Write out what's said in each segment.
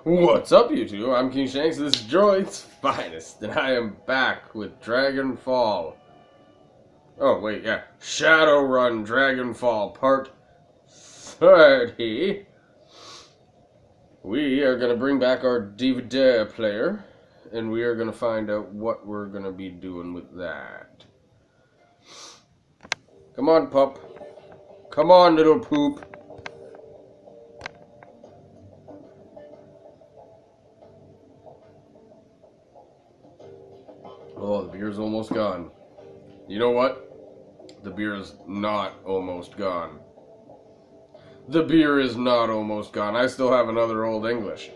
What's up, you two? I'm King Shanks, this is Droid's Finest, and I am back with Dragonfall. Oh, wait, yeah. Shadowrun Dragonfall Part 30. We are going to bring back our DVD player, and we are going to find out what we're going to be doing with that. Come on, pup. Come on, little poop. Oh, the beer's almost gone. You know what? The beer is not almost gone. The beer is not almost gone. I still have another Old English.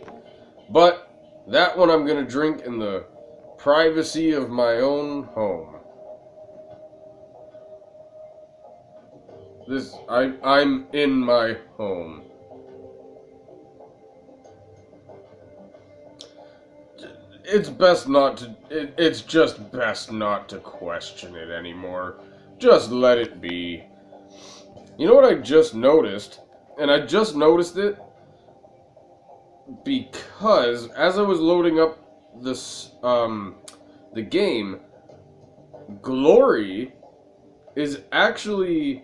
But that one I'm going to drink in the privacy of my own home. I'm in my home. It's best not to, it's just best not to question it anymore. Just let it be. You know what I just noticed? And I just noticed it because as I was loading up this, the game, Glory is actually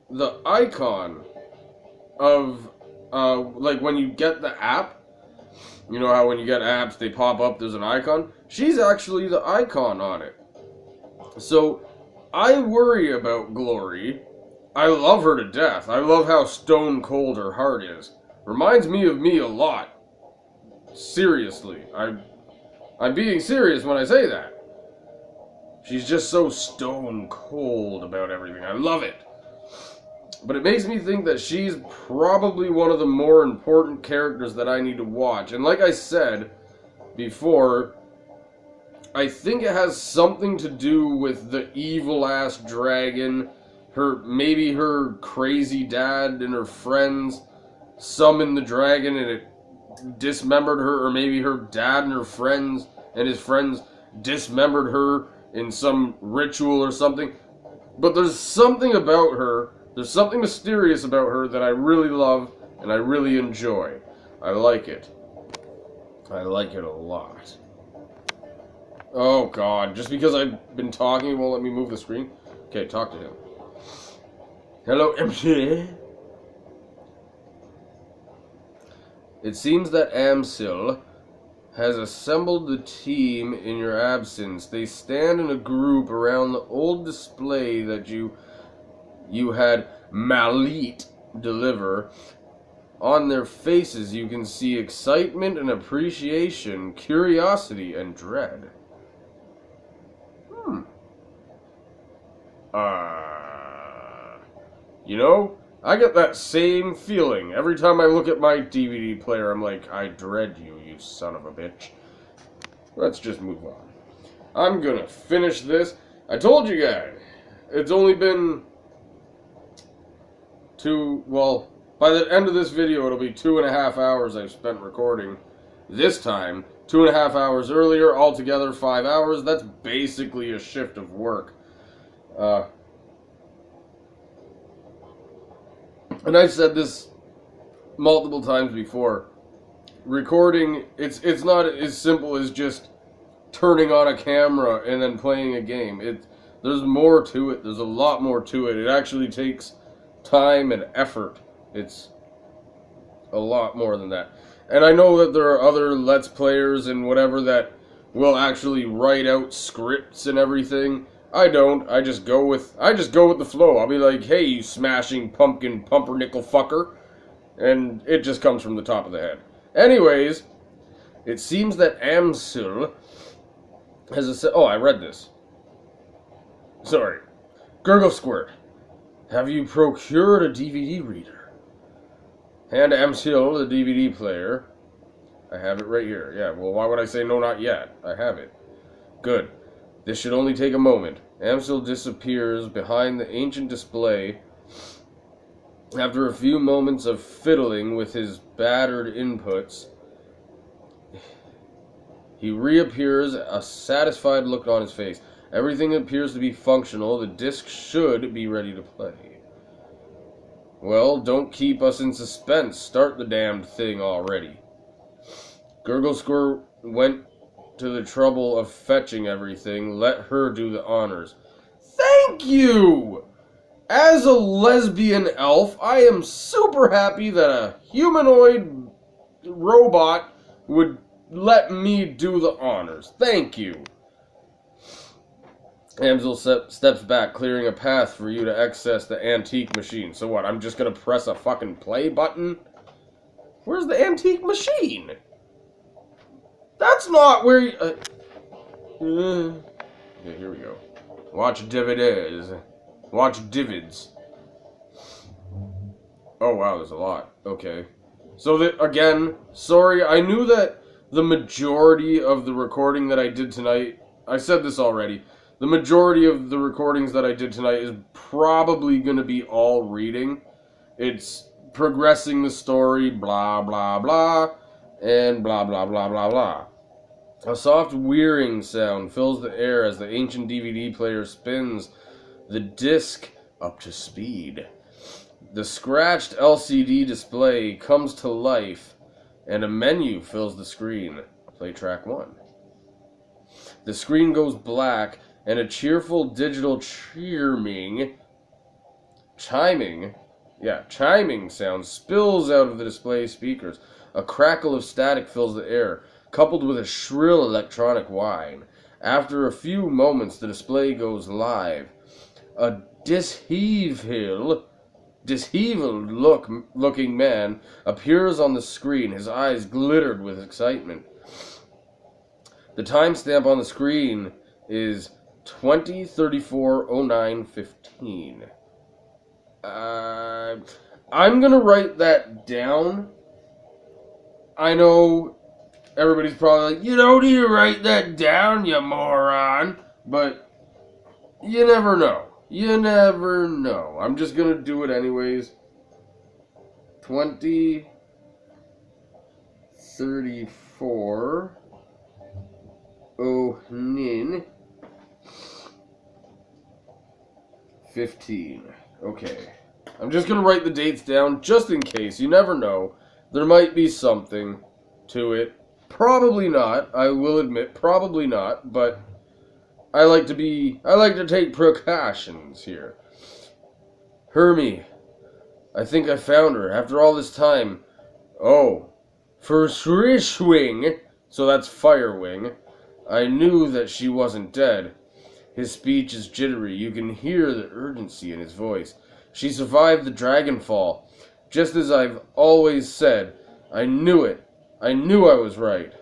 the icon of, like when you get the app. You know how when you get apps, they pop up, there's an icon? She's actually the icon on it. So, I worry about Glory. I love her to death. I love how stone cold her heart is. Reminds me of me a lot. Seriously. I'm being serious when I say that. She's just so stone cold about everything. I love it. But it makes me think that she's probably one of the more important characters that I need to watch. And like I said before, I think it has something to do with the evil-ass dragon, maybe her crazy dad and her friends summoned the dragon and it dismembered her, or maybe her dad and her friends and his friends dismembered her in some ritual or something. But there's something about her. There's something mysterious about her that I really love and I really enjoy. I like it. I like it a lot. Oh god, just because I've been talking, it won't let me move the screen? Okay, talk to him. Hello, MC. It seems that Amsil has assembled the team in your absence. They stand in a group around the old display that you had Malit deliver. On their faces you can see excitement and appreciation, curiosity and dread. You know, I get that same feeling. Every time I look at my DVD player, I'm like, I dread you, you son of a bitch. Let's just move on. I'm gonna finish this. I told you guys, it's only been by the end of this video, it'll be 2.5 hours I've spent recording. This time, 2.5 hours earlier, altogether 5 hours. That's basically a shift of work. And I've said this multiple times before. Recording, it's not as simple as just turning on a camera and then playing a game. There's more to it. There's a lot more to it. It actually takes time and effort. It's a lot more than that. And I know that there are other Let's Players and whatever that will actually write out scripts and everything. I don't. I just go with the flow. I'll be like, hey, you smashing pumpkin pumpernickel fucker. And it just comes from the top of the head. Anyways, it seems that Amsil has oh, I read this. Sorry. Gurgle Squirt. Have you procured a DVD reader? Hand Amsil the DVD player. I have it right here. Yeah, well, why would I say no, not yet? I have it. Good. This should only take a moment. Amsil disappears behind the ancient display. After a few moments of fiddling with his battered inputs, he reappears, a satisfied look on his face. Everything appears to be functional. The disc should be ready to play. Well, don't keep us in suspense. Start the damned thing already. Gurgle Squirt went to the trouble of fetching everything. Let her do the honors. Thank you! As a lesbian elf, I am super happy that a humanoid robot would let me do the honors. Thank you. Amsel steps back, clearing a path for you to access the antique machine. So what, I'm just gonna press a fucking play button? Where's the antique machine? That's not where you... yeah, here we go. Watch DVDs. Watch Divids. Oh wow, there's a lot. Okay. So again, sorry, I knew that the majority of the recording that I did tonight, I said this already, the majority of the recordings that I did tonight is probably going to be all reading. It's progressing the story, blah, blah, blah, and blah, blah, blah, blah, blah. A soft whirring sound fills the air as the ancient DVD player spins the disc up to speed. The scratched LCD display comes to life, and a menu fills the screen. Play track 1. The screen goes black, and a cheerful digital chiming sound spills out of the display speakers. A crackle of static fills the air, coupled with a shrill electronic whine. After a few moments, the display goes live. A disheveled-looking man appears on the screen. His eyes glittered with excitement. The timestamp on the screen is 20:34:09:15. I'm gonna write that down. I know everybody's probably like, you don't need to write that down, you moron. But you never know. You never know. I'm just gonna do it anyways. 20:34. Oh, nin. 15. Okay. I'm just gonna write the dates down just in case. You never know. There might be something to it. Probably not. I will admit, probably not. But I like to take precautions here. Hermie. I think I found her. After all this time. Oh. For Shrishwing. So that's Firewing. I knew that she wasn't dead. His speech is jittery. You can hear the urgency in his voice. She survived the Dragonfall. Just as I've always said. I knew it. I knew I was right.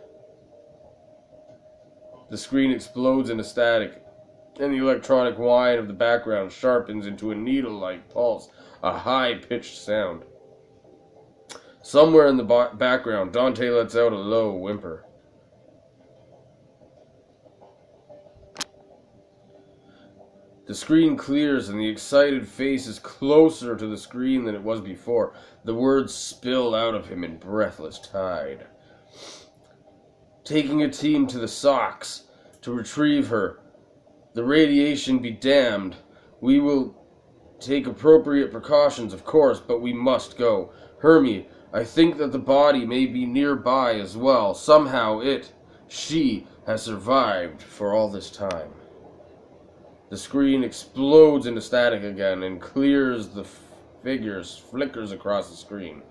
The screen explodes into static, and the electronic whine of the background sharpens into a needle-like pulse, a high-pitched sound. Somewhere in the background, Dante lets out a low whimper. The screen clears, and the excited face is closer to the screen than it was before. The words spill out of him in breathless tide. Taking a team to the Socks to retrieve her. The radiation be damned. We will take appropriate precautions, of course, but we must go. Hermie, I think that the body may be nearby as well. Somehow she has survived for all this time. The screen explodes into static again and clears. The flickers across the screen.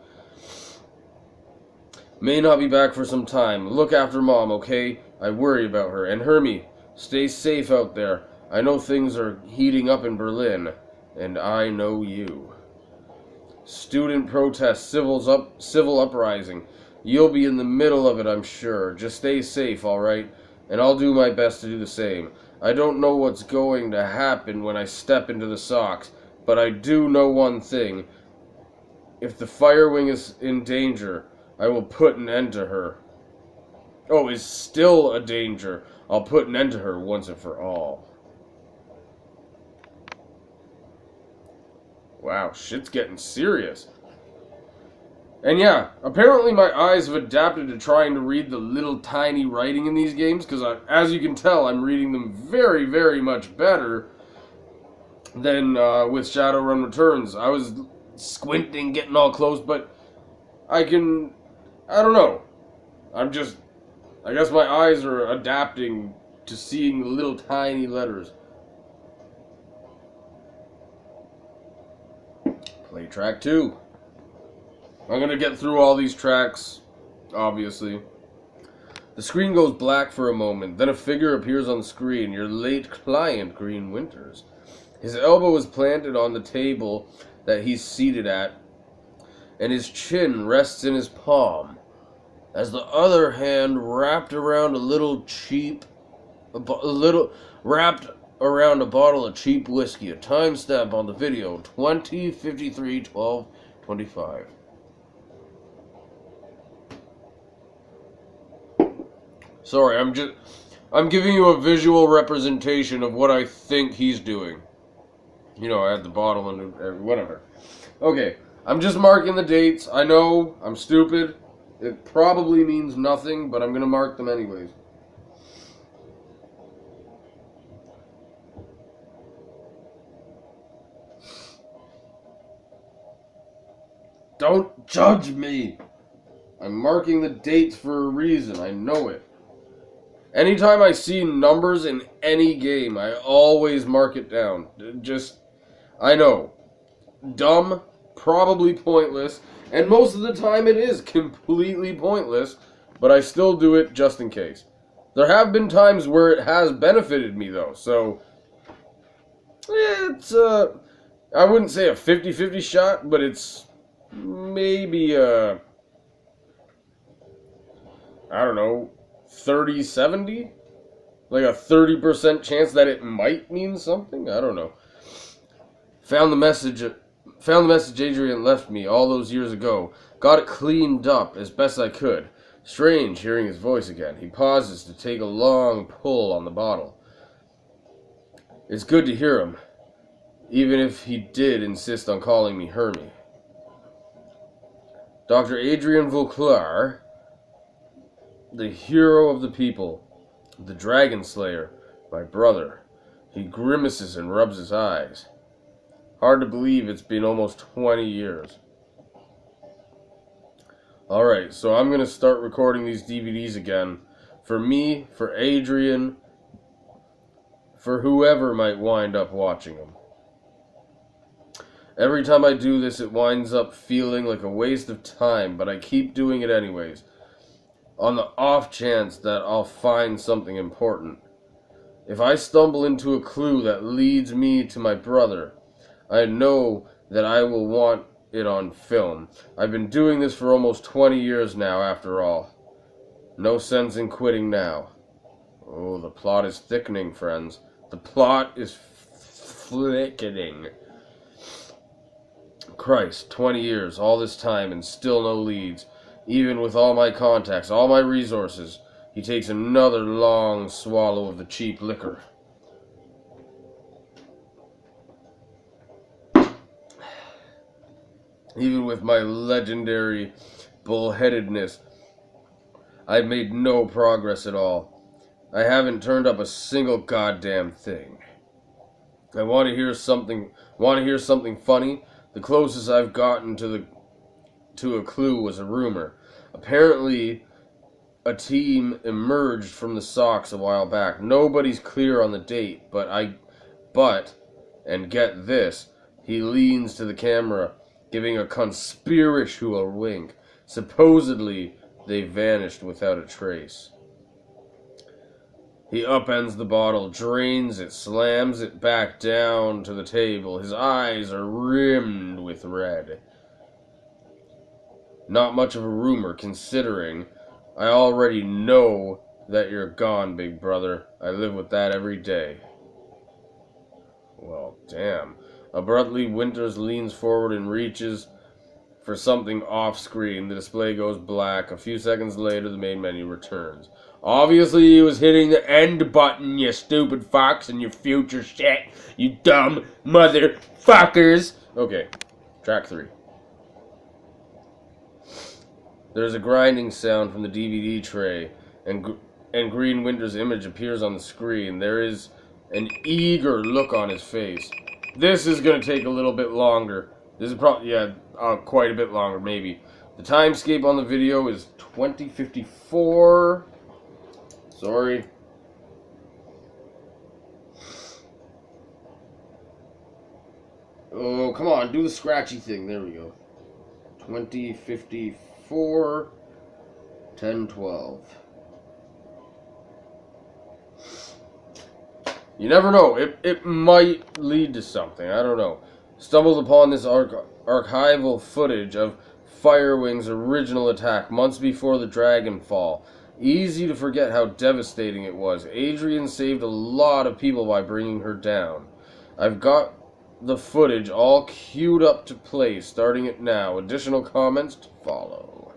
May not be back for some time. Look after Mom, okay? I worry about her. And Hermie, stay safe out there. I know things are heating up in Berlin, and I know you. Student protest, civil uprising. You'll be in the middle of it, I'm sure. Just stay safe, all right? And I'll do my best to do the same. I don't know what's going to happen when I step into the Socks, but I do know one thing. If the Firewing is in danger, I will put an end to her. Oh, is still a danger. I'll put an end to her once and for all. Wow, shit's getting serious. And yeah, apparently my eyes have adapted to trying to read the little tiny writing in these games, because as you can tell, I'm reading them very, very much better than with Shadowrun Returns. I was squinting, getting all close, but I don't know. I'm just I guess my eyes are adapting to seeing the little tiny letters. Play track 2. I'm going to get through all these tracks, obviously. The screen goes black for a moment, then a figure appears on the screen, your late client, Green Winters. His elbow is planted on the table that he's seated at, and his chin rests in his palm, as the other hand wrapped around wrapped around a bottle of cheap whiskey. A timestamp on the video, 20:53:12:25. Sorry, I'm giving you a visual representation of what I think he's doing. You know, I had the bottle and whatever. Okay, I'm just marking the dates. I know, I'm stupid. It probably means nothing, but I'm going to mark them anyways. Don't judge me. I'm marking the dates for a reason. I know it. Anytime I see numbers in any game, I always mark it down. I know. Dumb, probably pointless, and most of the time it is completely pointless, but I still do it just in case. There have been times where it has benefited me, though, so it's, I wouldn't say a 50-50 shot, but it's maybe I don't know, 30-70? Like a 30% chance that it might mean something? I don't know. Found the message Adrian left me all those years ago. Got it cleaned up as best I could. Strange hearing his voice again. He pauses to take a long pull on the bottle. It's good to hear him, even if he did insist on calling me Hermie. Dr. Adrian Vauclair, the hero of the people, the Dragon Slayer, my brother. He grimaces and rubs his eyes. Hard to believe it's been almost 20 years. Alright, so I'm going to start recording these DVDs again. For me, for Adrian, for whoever might wind up watching them. Every time I do this, it winds up feeling like a waste of time, but I keep doing it anyways, on the off chance that I'll find something important. If I stumble into a clue that leads me to my brother, I know that I will want it on film. I've been doing this for almost 20 years now, after all. No sense in quitting now. Oh, the plot is thickening, friends. The plot is thickening. Christ, 20 years, all this time, and still no leads. Even with all my contacts, all my resources, he takes another long swallow of the cheap liquor. Even with my legendary bullheadedness, I've made no progress at all. I haven't turned up a single goddamn thing. I want to hear something funny. The closest I've gotten to a clue was a rumor. Apparently, a team emerged from the Sox a while back. Nobody's clear on the date, and get this, he leans to the camera, giving a conspiratorial wink. Supposedly, they vanished without a trace. He upends the bottle, drains it, slams it back down to the table. His eyes are rimmed with red. Not much of a rumor, considering I already know that you're gone, big brother. I live with that every day. Well, damn. Abruptly, Winters leans forward and reaches for something off-screen. The display goes black. A few seconds later, the main menu returns. Obviously, he was hitting the end button, you stupid fox, and your future shit, you dumb motherfuckers. Okay, track 3. There's a grinding sound from the DVD tray, and Green Winters' image appears on the screen. There is an eager look on his face. This is going to take a little bit longer. This is probably, quite a bit longer, maybe. The timescape on the video is 20:54. Sorry. Oh, come on, do the scratchy thing. There we go. 2054 1012. You never know. It might lead to something. I don't know. Stumbled upon this archival footage of Firewing's original attack months before the Dragonfall. Easy to forget how devastating it was. Adrian saved a lot of people by bringing her down. I've got the footage all queued up to play, starting it now. Additional comments to follow.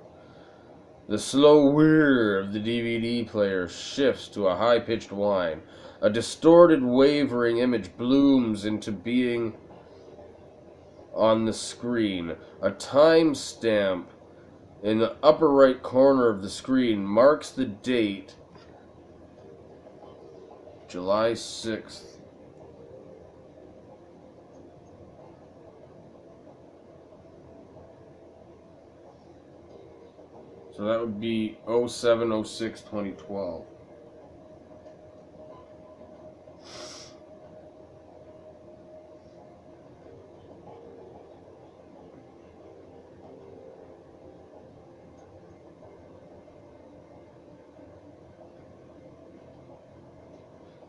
The slow whir of the DVD player shifts to a high-pitched whine. A distorted, wavering image blooms into being on the screen. A timestamp in the upper right corner of the screen marks the date, July 6th. So that would be 07/06/2012.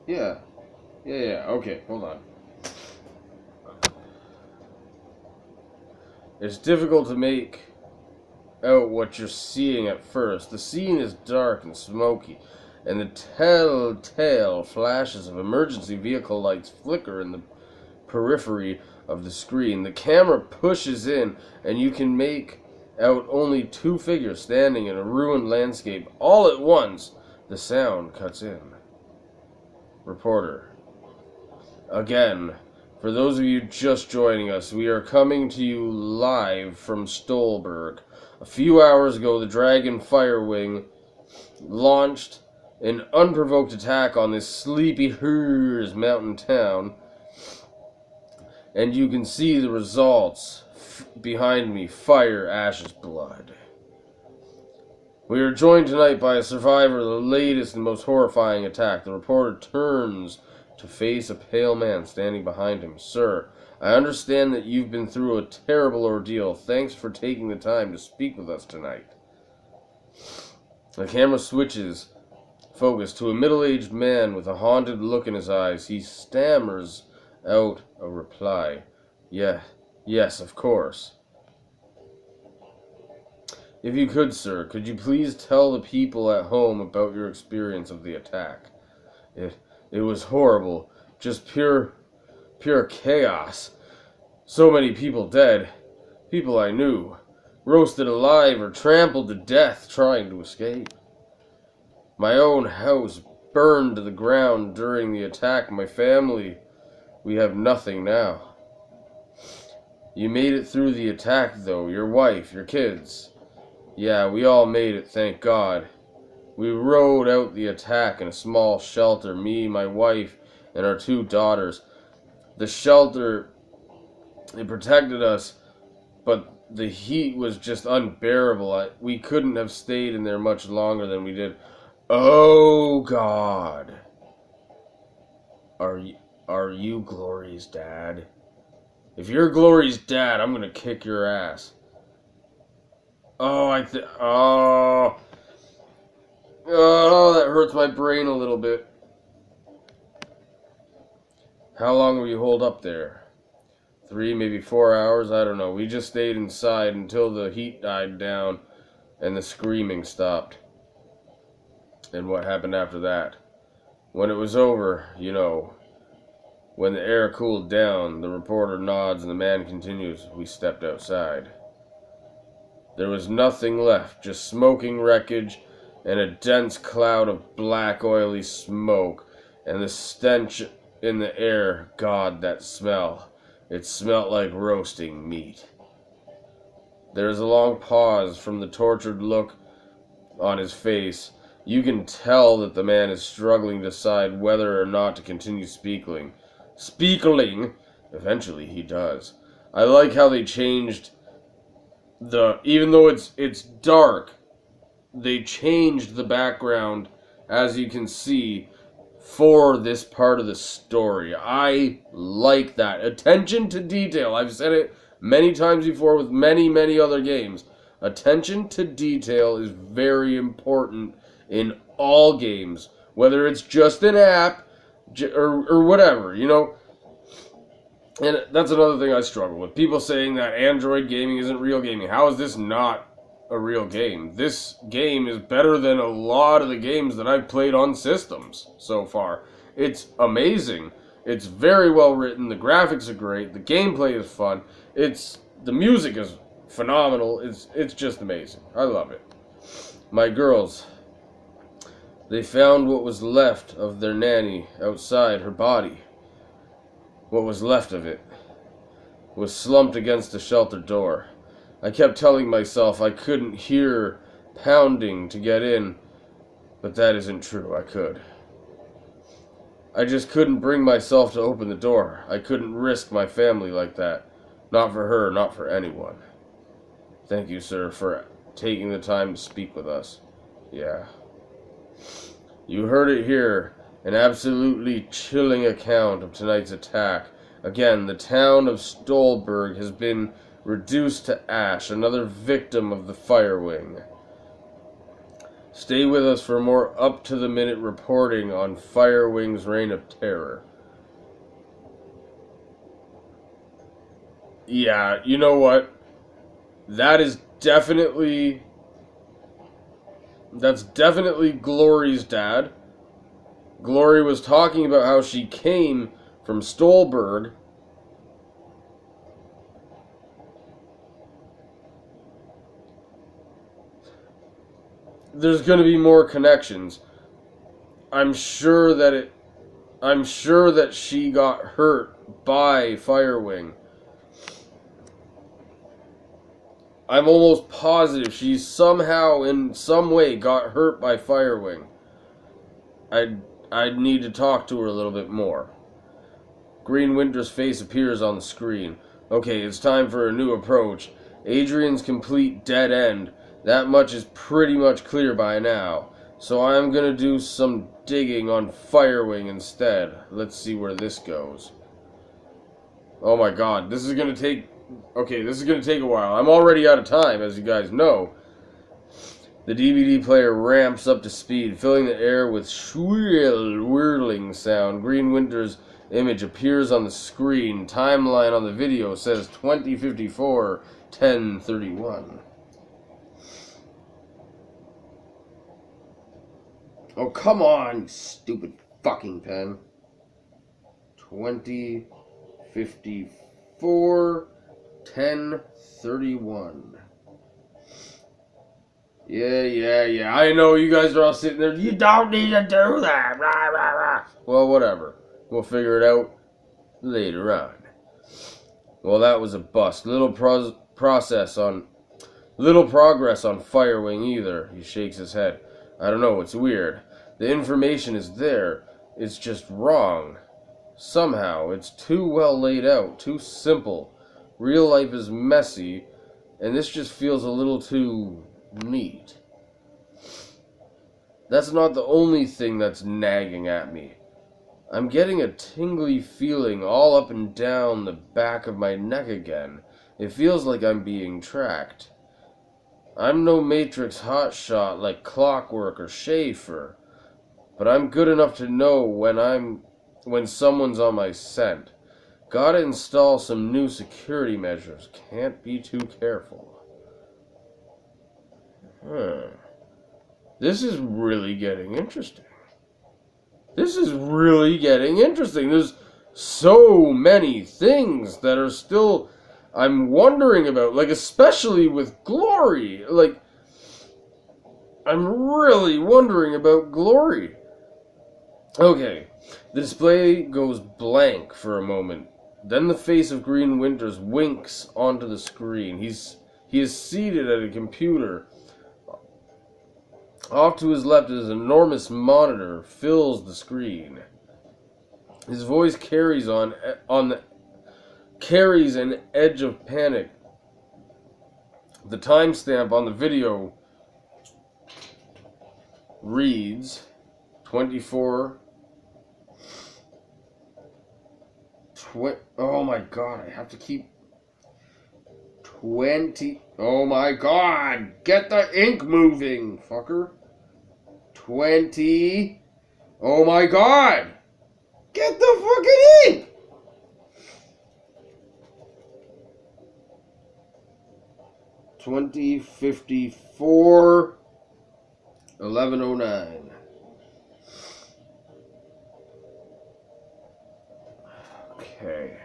Yeah. Okay, hold on. It's difficult to make out what you're seeing at first. The scene is dark and smoky, and the telltale flashes of emergency vehicle lights flicker in the periphery of the screen. The camera pushes in, and you can make out only two figures standing in a ruined landscape. All at once, the sound cuts in. Reporter. Again, for those of you just joining us, we are coming to you live from Stolberg. A few hours ago, the Dragon Firewing launched an unprovoked attack on this sleepy Hers mountain town, and you can see the results behind me: fire, ashes, blood. We are joined tonight by a survivor of the latest and most horrifying attack. The reporter turns to face a pale man standing behind him. Sir, I understand that you've been through a terrible ordeal. Thanks for taking the time to speak with us tonight. The camera switches focus to a middle-aged man with a haunted look in his eyes. He stammers out a reply. Yes, of course. If you could, sir, could you please tell the people at home about your experience of the attack? It was horrible. Just pure chaos. So many people dead. People I knew. Roasted alive or trampled to death trying to escape. My own house burned to the ground during the attack. My family, we have nothing now. You made it through the attack, though. Your wife, your kids. Yeah, we all made it, thank God. We rode out the attack in a small shelter, me, my wife, and our two daughters. The shelter, it protected us, but the heat was just unbearable. We couldn't have stayed in there much longer than we did. Oh, God. Are you Glory's dad? If you're Glory's dad, I'm gonna kick your ass. Oh, that hurts my brain a little bit. How long were you holed up there? 3, maybe 4 hours? I don't know. We just stayed inside until the heat died down and the screaming stopped. And what happened after that? When it was over, when the air cooled down, the reporter nods and the man continues, we stepped outside. There was nothing left, just smoking wreckage and a dense cloud of black, oily smoke, and the stench in the air. God, that smell. It smelt like roasting meat. There is a long pause from the tortured look on his face. You can tell that the man is struggling to decide whether or not to continue speaking. Eventually he does. I like how they changed even though it's dark, they changed the background as you can see, for this part of the story. I like that. Attention to detail. I've said it many times before with many, many other games. Attention to detail is very important in all games. Whether it's just an app or whatever, you know. And that's another thing I struggle with. People saying that Android gaming isn't real gaming. How is this not a real game? This game is better than a lot of the games that I've played on systems so far. It's amazing. It's very well written. The graphics are great. The gameplay is fun. The music is phenomenal. It's just amazing. I love it. My girls, they found what was left of their nanny outside her body. What was left of it was slumped against the shelter door. I kept telling myself I couldn't hear pounding to get in, but that isn't true. I could. I just couldn't bring myself to open the door. I couldn't risk my family like that. Not for her, not for anyone. Thank you, sir, for taking the time to speak with us. Yeah. You heard it here. An absolutely chilling account of tonight's attack. Again, the town of Stolberg has been reduced to ash, another victim of the Firewing. Stay with us for more up-to-the-minute reporting on Firewing's reign of terror. Yeah, you know what? That's definitely Glory's dad. Glory was talking about how she came from Stolberg. There's going to be more connections. I'm sure that she got hurt by Firewing. I'm almost positive she somehow, in some way, got hurt by Firewing. I'd need to talk to her a little bit more. Green Winter's face appears on the screen. Okay, it's time for a new approach. Adrian's complete dead end. That much is pretty much clear by now. So I'm gonna do some digging on Firewing instead. Let's see where this goes. Oh my god, this is gonna take a while. I'm already out of time, as you guys know. The DVD player ramps up to speed, filling the air with shrill, whirling sound. Green Winter's image appears on the screen. Timeline on the video says 2054, 1031. Oh, come on, you stupid fucking pen. 2054, 1031. Yeah. I know you guys are all sitting there. You don't need to do that. Rah, rah, rah. Well, whatever. We'll figure it out later on. Well, that was a bust. Little progress on Firewing either. He shakes his head. I don't know. It's weird. The information is there. It's just wrong. Somehow, it's too well laid out. Too simple. Real life is messy. And this just feels a little too neat. That's not the only thing that's nagging at me. I'm getting a tingly feeling all up and down the back of my neck again. It feels like I'm being tracked. I'm no Matrix hotshot like Clockwork or Schaefer, but I'm good enough to know when someone's on my scent. Gotta install some new security measures. Can't be too careful. This is really getting interesting. There's so many things that are still I'm wondering about, like, especially with Glory. Like, I'm really wondering about Glory. Okay, the display goes blank for a moment. Then the face of Green Winters winks onto the screen. He is seated at a computer. Off to his left, his enormous monitor fills the screen. His voice carries an edge of panic. The timestamp on the video reads 24. Oh my god, I have to keep 20. Oh my god, get the ink moving, fucker. 20. Oh my god, get the fucking ink. $20.54, 11.09. Okay.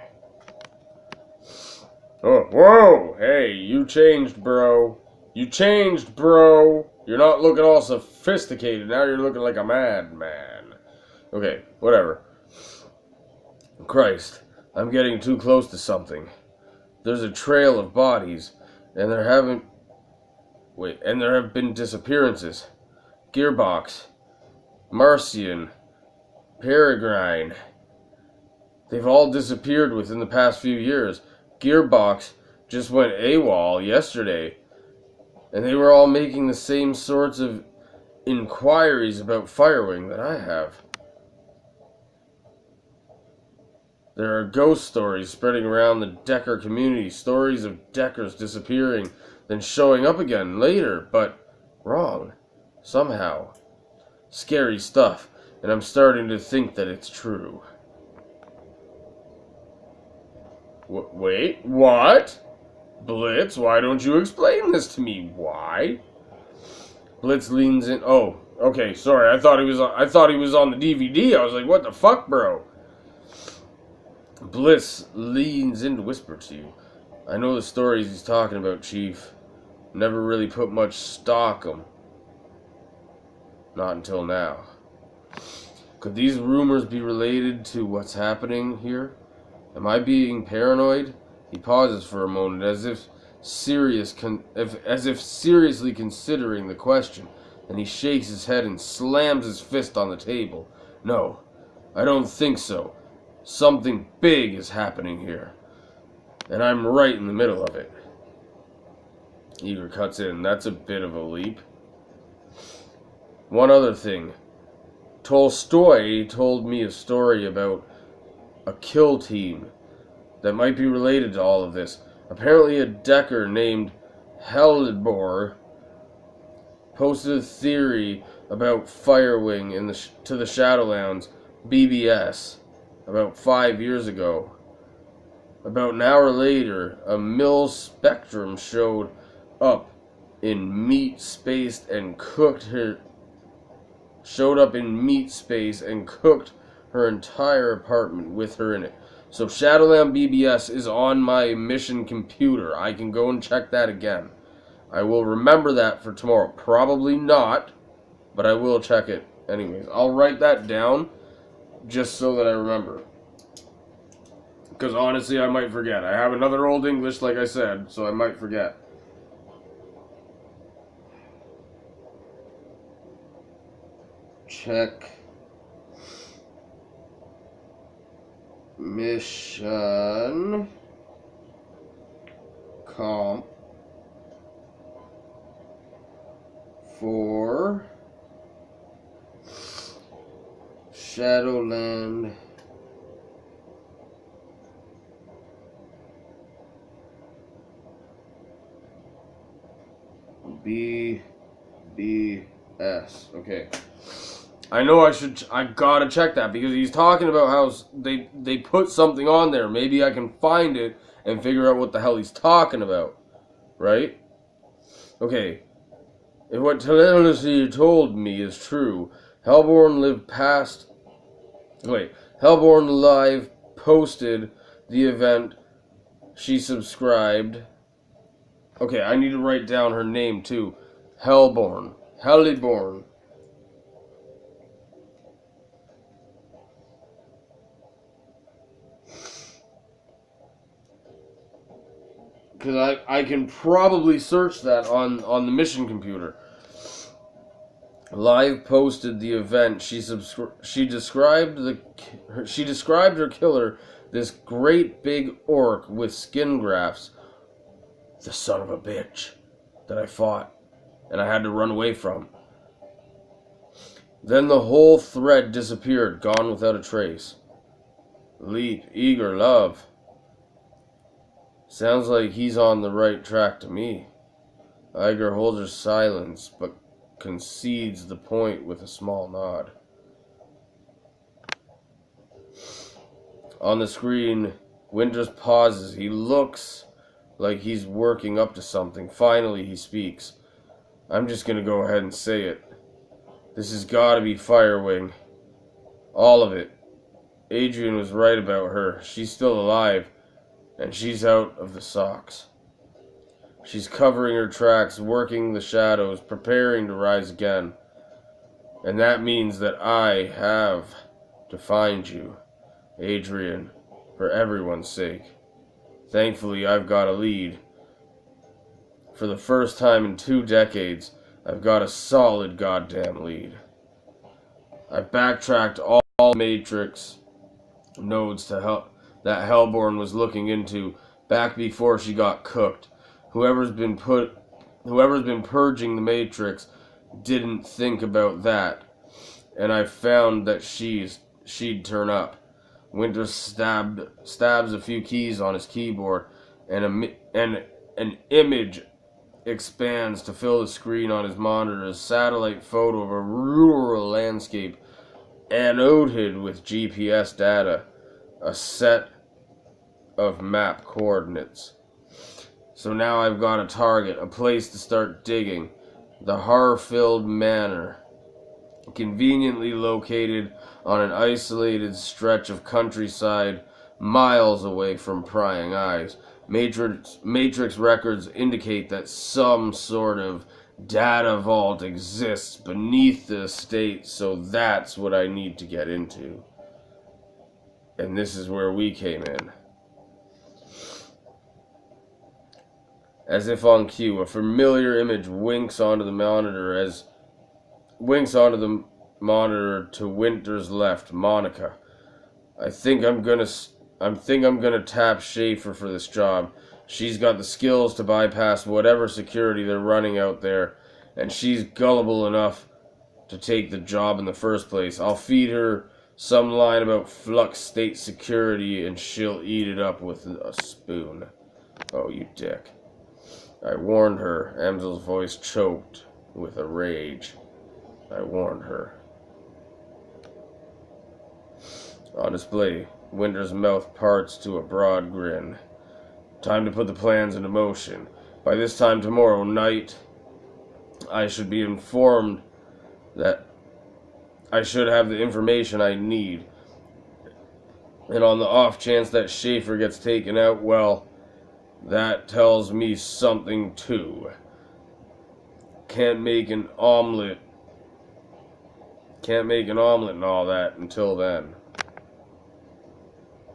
Oh, whoa! Hey, you changed, bro. You changed, bro. You're not looking all sophisticated. Now you're looking like a madman. Okay, whatever. Christ, I'm getting too close to something. There's a trail of bodies, and there have been disappearances. Gearbox, Marcian, Peregrine. They've all disappeared within the past few years. Gearbox just went AWOL yesterday, and they were all making the same sorts of inquiries about Firewing that I have. There are ghost stories spreading around the Decker community, stories of Deckers disappearing, then showing up again later, but wrong, somehow. Scary stuff, and I'm starting to think that it's true. Wait, what? Blitz, why don't you explain this to me? Why? Blitz leans in. Oh, okay, sorry. I thought he was on the DVD. I was like, what the fuck, bro? Blitz leans in to whisper to you. I know the stories he's talking about, Chief. Never really put much stock on them. Not until now. Could these rumors be related to what's happening here? Am I being paranoid? He pauses for a moment, as if seriously considering the question. Then he shakes his head and slams his fist on the table. No, I don't think so. Something big is happening here, and I'm right in the middle of it. Igor cuts in. That's a bit of a leap. One other thing. Tolstoy told me a story about a kill team that might be related to all of this. Apparently a Decker named Hellbor posted a theory about Firewing to the Shadowlands BBS about 5 years ago. About an hour later, a Mill Spectrum showed up in meat space and cooked her entire apartment with her in it. So Shadowland BBS is on my mission computer. I can go and check that again. I will remember that for tomorrow. Probably not, but I will check it anyways. I'll write that down just so that I remember. Because honestly, I might forget. I have another Old English, like I said, so I might forget. Check mission comp for Shadowland BBS. Okay. I know I gotta check that because he's talking about how they put something on there. Maybe I can find it and figure out what the hell he's talking about. Right? Okay. If what Telepathy told me is true, Hellborn Live posted the event she subscribed. Okay, I need to write down her name too. Hellborn. Because I can probably search that on the mission computer. Live posted the event. She described her killer, this great big orc with skin grafts. The son of a bitch that I fought and I had to run away from. Then the whole thread disappeared, gone without a trace. Leap, eager, love. Sounds like he's on the right track to me. Iger holds her silence, but concedes the point with a small nod. On the screen, Winters pauses. He looks like he's working up to something. Finally, he speaks. I'm just gonna go ahead and say it. This has gotta be Firewing. All of it. Adrian was right about her. She's still alive, and she's out of the socks. She's covering her tracks, working the shadows, preparing to rise again. And that means that I have to find you, Adrian, for everyone's sake. Thankfully, I've got a lead. For the first time in 2 decades, I've got a solid goddamn lead. I've backtracked all Matrix nodes to help that Hellborn was looking into back before she got cooked. Whoever's been purging the Matrix didn't think about that, and I found that she'd turn up. Winter stabs a few keys on his keyboard, and an image expands to fill the screen on his monitor. A satellite photo of a rural landscape annotated with GPS data, a set of map coordinates. So now I've got a target, a place to start digging. The horror-filled manor, conveniently located on an isolated stretch of countryside miles away from prying eyes. Matrix records indicate that some sort of data vault exists beneath the estate, so that's what I need to get into. And this is where we came in. As if on cue, a familiar image winks onto the monitor to Winter's left, Monica. I think I'm gonna tap Schaefer for this job. She's got the skills to bypass whatever security they're running out there, and she's gullible enough to take the job in the first place. I'll feed her some line about Flux State security, and she'll eat it up with a spoon. Oh, you dick. I warned her. Amzel's voice choked with a rage. I warned her. On display, Winter's mouth parts to a broad grin. Time to put the plans into motion. By this time tomorrow night, I should be informed that I should have the information I need. And on the off chance that Schaefer gets taken out, well, that tells me something too. Can't make an omelet and all that until then.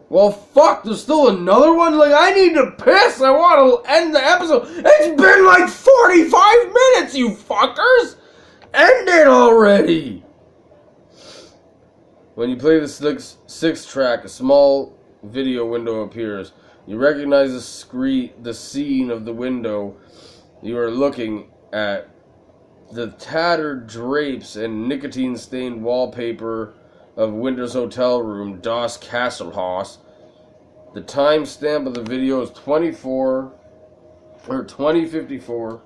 Well, fuck, there's still another one? Like, I need to piss. I want to end the episode. It's been like 45 minutes, you fuckers. End it already. When you play the sixth track, a small video window appears. You recognize the scene of the window you are looking at. The tattered drapes and nicotine-stained wallpaper of Winter's hotel room, Das Kasselhaus. The timestamp of the video is 2054.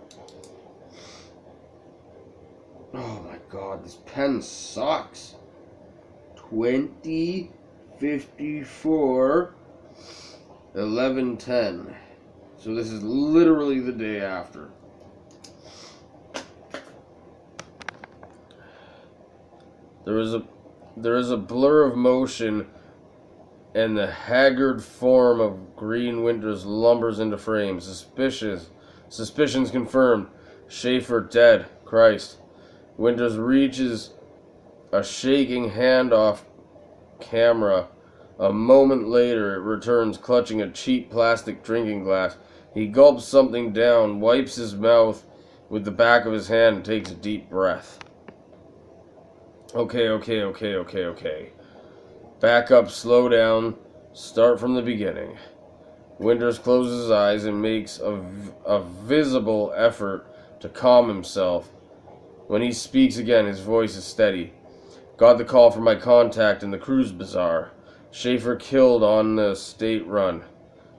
Oh my god, this pen sucks. 2054 11:10. So this is literally the day after. There is a blur of motion, and the haggard form of Green Winters lumbers into frame. Suspicions confirmed. Schaefer dead. Christ. Winters reaches a shaking hand off camera. A moment later, it returns clutching a cheap plastic drinking glass. He gulps something down, wipes his mouth with the back of his hand, and takes a deep breath. Okay. Back up, slow down, start from the beginning. Winters closes his eyes and makes a visible effort to calm himself. When he speaks again, his voice is steady. Got the call from my contact in the cruise bazaar. Schaefer killed on the estate run.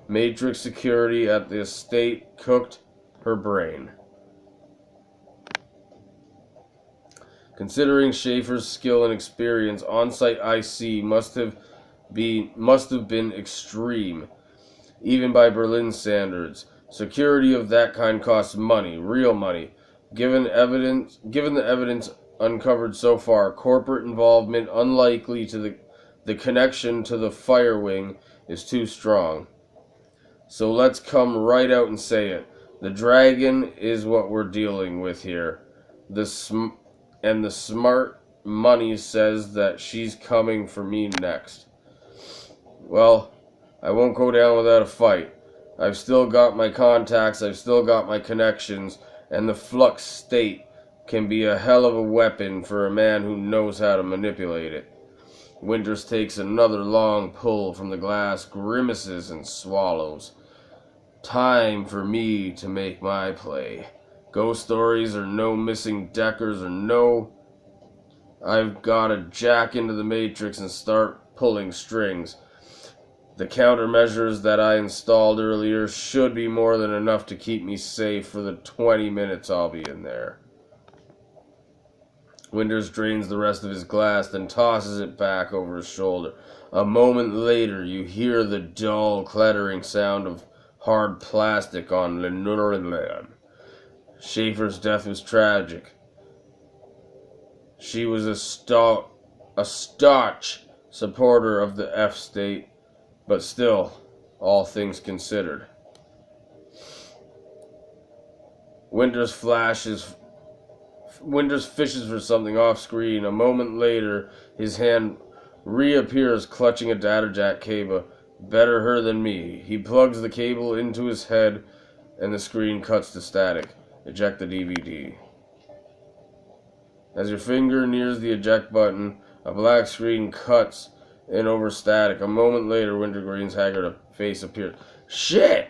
Matrix security at the estate cooked her brain. Considering Schaefer's skill and experience, on-site IC must have been extreme, even by Berlin standards. Security of that kind costs money, real money. Given the evidence uncovered so far, corporate involvement unlikely to the connection to the fire wing is too strong. So let's come right out and say it. The dragon is what we're dealing with here. The smart money says that she's coming for me next. Well, I won't go down without a fight. I've still got my contacts, I've still got my connections, and the flux state can be a hell of a weapon for a man who knows how to manipulate it. Winters takes another long pull from the glass, grimaces, and swallows. Time for me to make my play. Ghost stories or no missing deckers or no... I've got to jack into the Matrix and start pulling strings. The countermeasures that I installed earlier should be more than enough to keep me safe for the 20 minutes I'll be in there. Winters drains the rest of his glass, then tosses it back over his shoulder. A moment later, you hear the dull, clattering sound of hard plastic on linoleum. Schaefer's death was tragic. She was a staunch supporter of the F state, but still, all things considered. Winters fishes for something off screen. A moment later, his hand reappears clutching a data jack cable. Better her than me. He plugs the cable into his head, and the screen cuts to static. Eject the DVD. As your finger nears the eject button, a black screen cuts in over static. A moment later, Wintergreen's haggard face appears. Shit!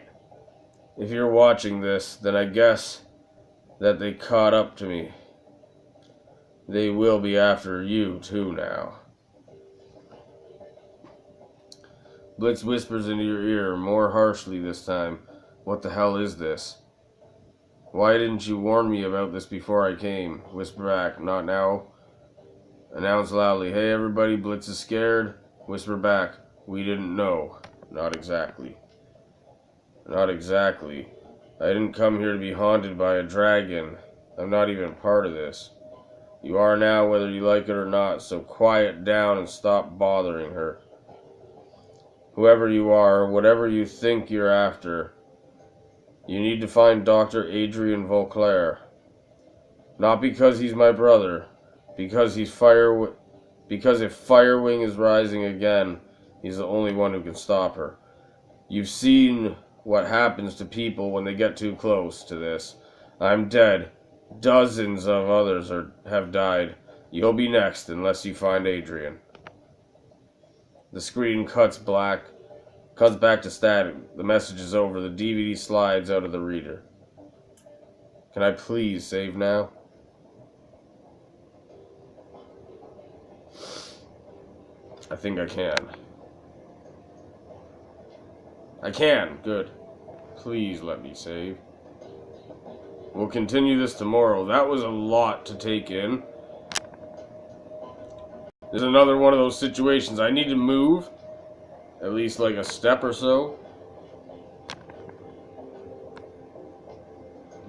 If you're watching this, then I guess that they caught up to me. They will be after you, too, now. Blitz whispers into your ear, more harshly this time. What the hell is this? Why didn't you warn me about this before I came? Whisper back. Not now. Announce loudly. Hey everybody, Blitz is scared. Whisper back. We didn't know. Not exactly. Not exactly. I didn't come here to be haunted by a dragon. I'm not even part of this. You are now, whether you like it or not, so quiet down and stop bothering her. Whoever you are, whatever you think you're after, you need to find Dr. Adrian Vauclair. Not because he's my brother, because if Firewing is rising again, he's the only one who can stop her. You've seen what happens to people when they get too close to this. I'm dead. Dozens of others have died. You'll be next unless you find Adrian. The screen cuts back to static. The message is over. The DVD slides out of the reader. Can I please save now? I think I can. I can. Good. Please let me save. We'll continue this tomorrow. That was a lot to take in. There's another one of those situations. I need to move. At least like a step or so.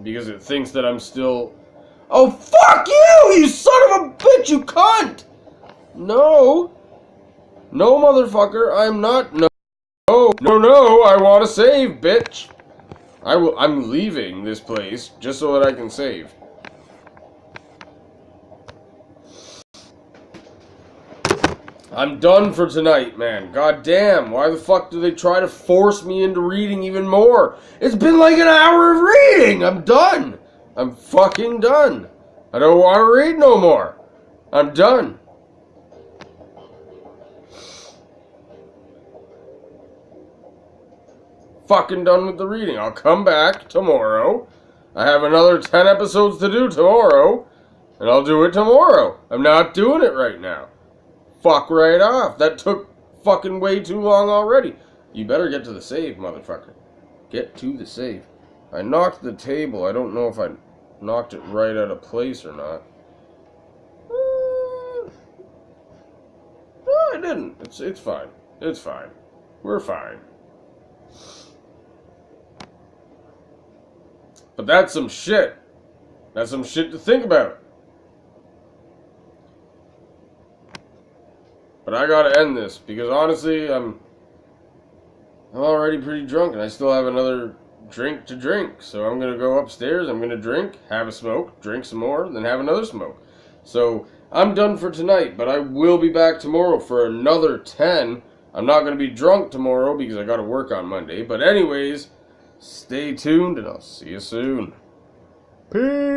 Because it thinks that I'm still... Oh, fuck you! You son of a bitch! You cunt! No. No, motherfucker. I'm not... No. No. I want to save, bitch. I'm leaving this place just so that I can save. I'm done for tonight, man. God damn, why the fuck do they try to force me into reading even more? It's been like an hour of reading! I'm done! I'm fucking done. I don't want to read no more. I'm done. Fucking done with the reading. I'll come back tomorrow. I have another 10 episodes to do tomorrow. And I'll do it tomorrow. I'm not doing it right now. Fuck right off. That took fucking way too long already. You better get to the save, motherfucker. Get to the save. I knocked the table. I don't know if I knocked it right out of place or not. No, I didn't. It's fine. It's fine. We're fine. But that's some shit. That's some shit to think about. But I gotta end this because honestly, I'm already pretty drunk and I still have another drink to drink. So I'm gonna go upstairs, I'm gonna drink, have a smoke, drink some more, then have another smoke. So I'm done for tonight, but I will be back tomorrow for another 10. I'm not gonna be drunk tomorrow because I gotta work on Monday. But anyways, stay tuned and I'll see you soon. Peace.